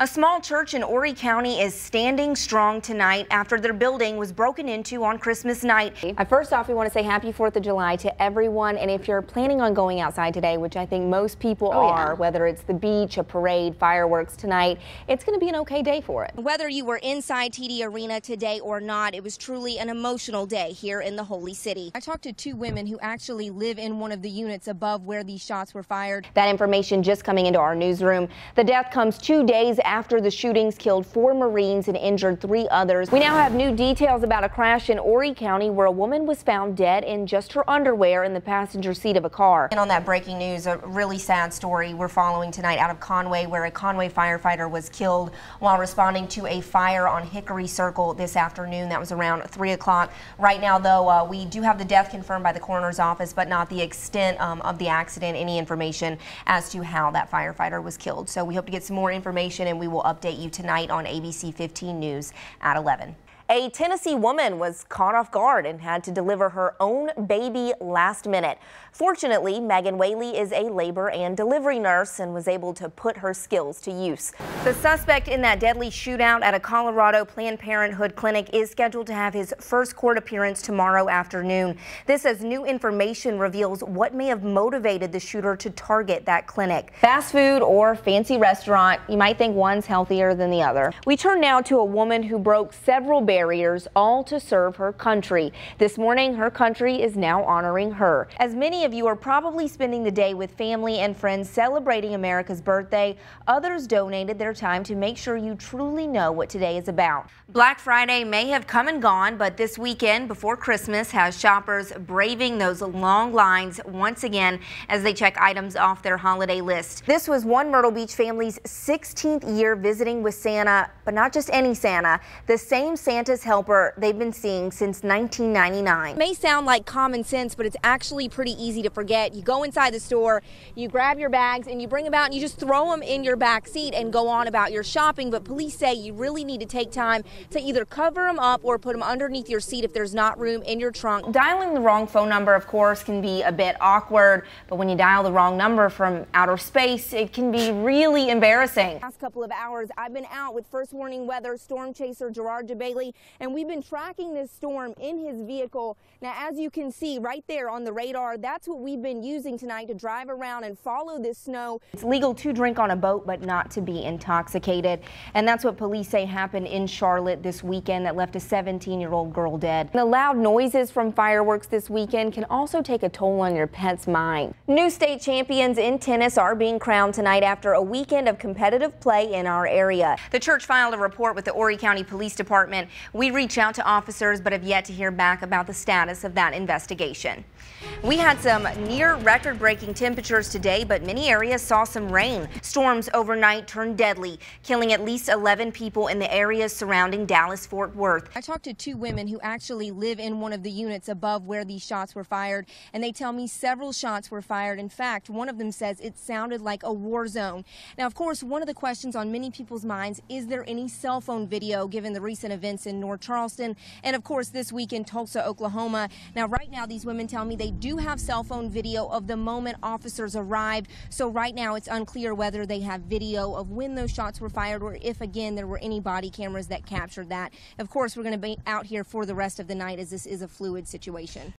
A small church in Horry County is standing strong tonight after their building was broken into on Christmas night. First off, we want to say happy 4th of July to everyone. And if you're planning on going outside today, which I think most people are, whether it's the beach, a parade, fireworks tonight, it's going to be an okay day for it. Whether you were inside TD Arena today or not, it was truly an emotional day here in the Holy City. I talked to two women who actually live in one of the units above where these shots were fired. That information just coming into our newsroom. The death comes 2 days after the shootings killed 4 Marines and injured 3 others. We now have new details about a crash in Horry County where a woman was found dead in just her underwear in the passenger seat of a car. And on that breaking news, a really sad story we're following tonight out of Conway, where a Conway firefighter was killed while responding to a fire on Hickory Circle this afternoon. That was around 3 o'clock. Right now, though, we do have the death confirmed by the coroner's office, but not the extent of the accident, any information as to how that firefighter was killed. So we hope to get some more information, and we will update you tonight on ABC 15 News at 11. A Tennessee woman was caught off guard and had to deliver her own baby last minute. Fortunately, Megan Whaley is a labor and delivery nurse and was able to put her skills to use. The suspect in that deadly shootout at a Colorado Planned Parenthood clinic is scheduled to have his first court appearance tomorrow afternoon. This as new information reveals what may have motivated the shooter to target that clinic. Fast food or fancy restaurant, you might think one's healthier than the other. We turn now to a woman who broke several barriers, all to serve her country. This morning, her country is now honoring her. As many of you are probably spending the day with family and friends celebrating America's birthday, others donated their time to make sure you truly know what today is about. Black Friday may have come and gone, but this weekend before Christmas has shoppers braving those long lines once again as they check items off their holiday list. This was one Myrtle Beach family's 16th year visiting with Santa, but not just any Santa, the same Santa's helper they've been seeing since 1999. It may sound like common sense, but it's actually pretty easy to forget. You go inside the store, you grab your bags, and you bring them out and you just throw them in your back seat and go on about your shopping. But police say you really need to take time to either cover them up or put them underneath your seat if there's not room in your trunk. Dialing the wrong phone number, of course, can be a bit awkward, but when you dial the wrong number from outer space, it can be really embarrassing. Last couple of hours, I've been out with First Warning Weather storm chaser Gerard DeBailey, and we've been tracking this storm in his vehicle. Now, as you can see right there on the radar, that's what we've been using tonight to drive around and follow this snow. It's legal to drink on a boat, but not to be intoxicated. And that's what police say happened in Charlotte this weekend that left a 17-year-old girl dead. The loud noises from fireworks this weekend can also take a toll on your pet's mind. New state champions in tennis are being crowned tonight after a weekend of competitive play in our area. The church filed a report with the Horry County Police Department. We reached out to officers but have yet to hear back about the status of that investigation. We had some near record-breaking temperatures today, but many areas saw some rain. Storms overnight turned deadly, killing at least 11 people in the areas surrounding Dallas-Fort Worth. I talked to two women who actually live in one of the units above where these shots were fired, and they tell me several shots were fired. In fact, one of them says it sounded like a war zone. Now, of course, one of the questions on many people's minds, is there any cell phone video given the recent events in North Charleston and, of course, this week in Tulsa, Oklahoma? Now, right now, these women tell me they do have cell phone video of the moment officers arrived. So right now, it's unclear whether they have video of when those shots were fired or if, again, there were any body cameras that captured that. Of course, we're going to be out here for the rest of the night as this is a fluid situation.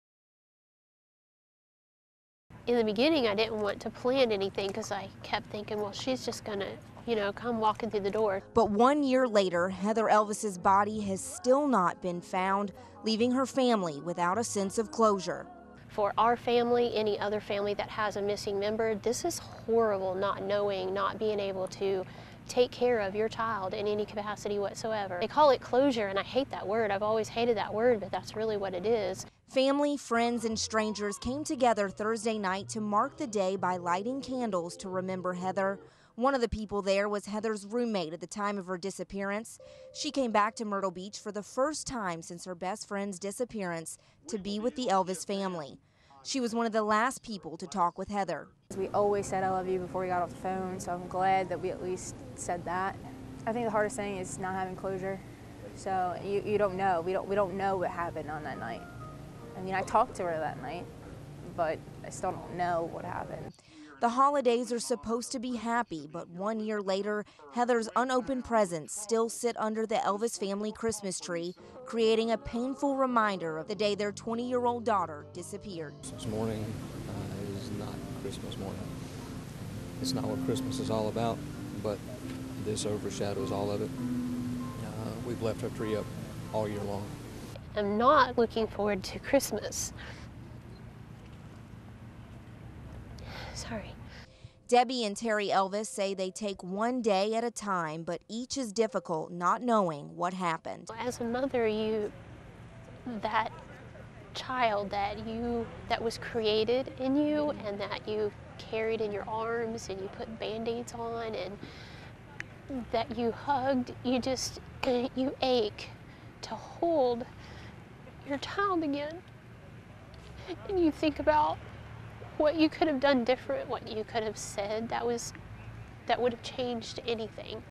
In the beginning, I didn't want to plan anything because I kept thinking, well, she's just going to, come walking through the door. But 1 year later, Heather Elvis's body has still not been found, leaving her family without a sense of closure. For our family, any other family that has a missing member, this is horrible, not knowing, not being able to take care of your child in any capacity whatsoever. They call it closure, and I hate that word. I've always hated that word, but that's really what it is. Family, friends, and strangers came together Thursday night to mark the day by lighting candles to remember Heather. One of the people there was Heather's roommate at the time of her disappearance. She came back to Myrtle Beach for the first time since her best friend's disappearance to be with the Elvis family. She was one of the last people to talk with Heather. We always said I love you before we got off the phone, so I'm glad that we at least said that. I think the hardest thing is not having closure. So you don't know. We don't know what happened on that night. I mean, I talked to her that night, but I still don't know what happened. The holidays are supposed to be happy, but 1 year later, Heather's unopened presents still sit under the Elvis family Christmas tree, creating a painful reminder of the day their 20-year-old daughter disappeared. This morning is not Christmas morning. It's not what Christmas is all about, but this overshadows all of it. We've left our tree up all year long. I'm not looking forward to Christmas. Sorry. Debbie and Terry Elvis say they take one day at a time, but each is difficult not knowing what happened. As a mother, that child that was created in you and that you carried in your arms and you put Band-Aids on and that you hugged, you ache to hold your child again. And you think about what you could have done different, what you could have said that would have changed anything.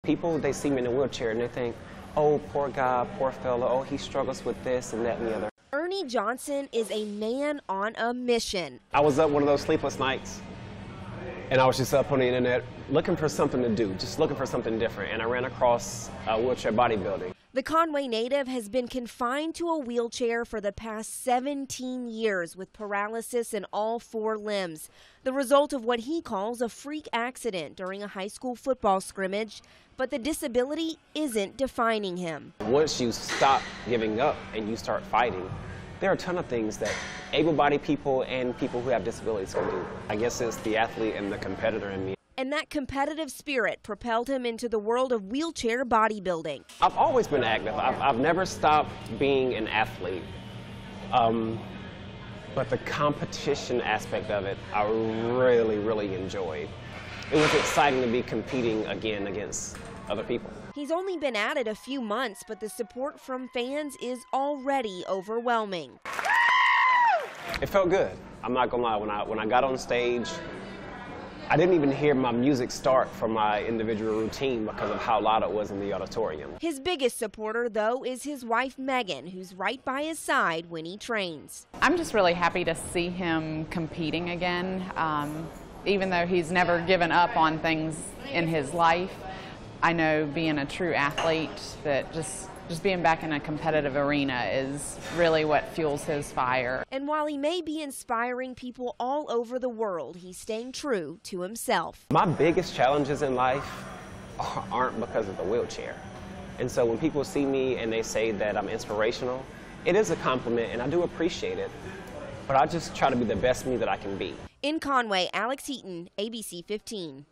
People, they see me in a wheelchair and they think, oh, poor guy, poor fella, oh, he struggles with this and that and the other. Ernie Johnson is a man on a mission. I was up one of those sleepless nights and I was just up on the internet looking for something to do, just looking for something different, and I ran across wheelchair bodybuilding. The Conway native has been confined to a wheelchair for the past 17 years with paralysis in all 4 limbs, the result of what he calls a freak accident during a high school football scrimmage. But the disability isn't defining him. Once you stop giving up and you start fighting, there are a ton of things that able-bodied people and people who have disabilities can do. I guess it's the athlete and the competitor in me. And that competitive spirit propelled him into the world of wheelchair bodybuilding. I've always been active. I've never stopped being an athlete. But the competition aspect of it, I really, really enjoyed. It was exciting to be competing again against other people. He's only been at it a few months, but the support from fans is already overwhelming. It felt good. I'm not gonna lie, when I got on stage, I didn't even hear my music start from my individual routine because of how loud it was in the auditorium. His biggest supporter, though, is his wife, Megan, who's right by his side when he trains. I'm just really happy to see him competing again. Even though he's never given up on things in his life, I know being a true athlete that just being back in a competitive arena is really what fuels his fire. And while he may be inspiring people all over the world, he's staying true to himself. My biggest challenges in life aren't because of the wheelchair. And so when people see me and they say that I'm inspirational, it is a compliment and I do appreciate it. But I just try to be the best me that I can be. In Conway, Alex Heaton, ABC 15.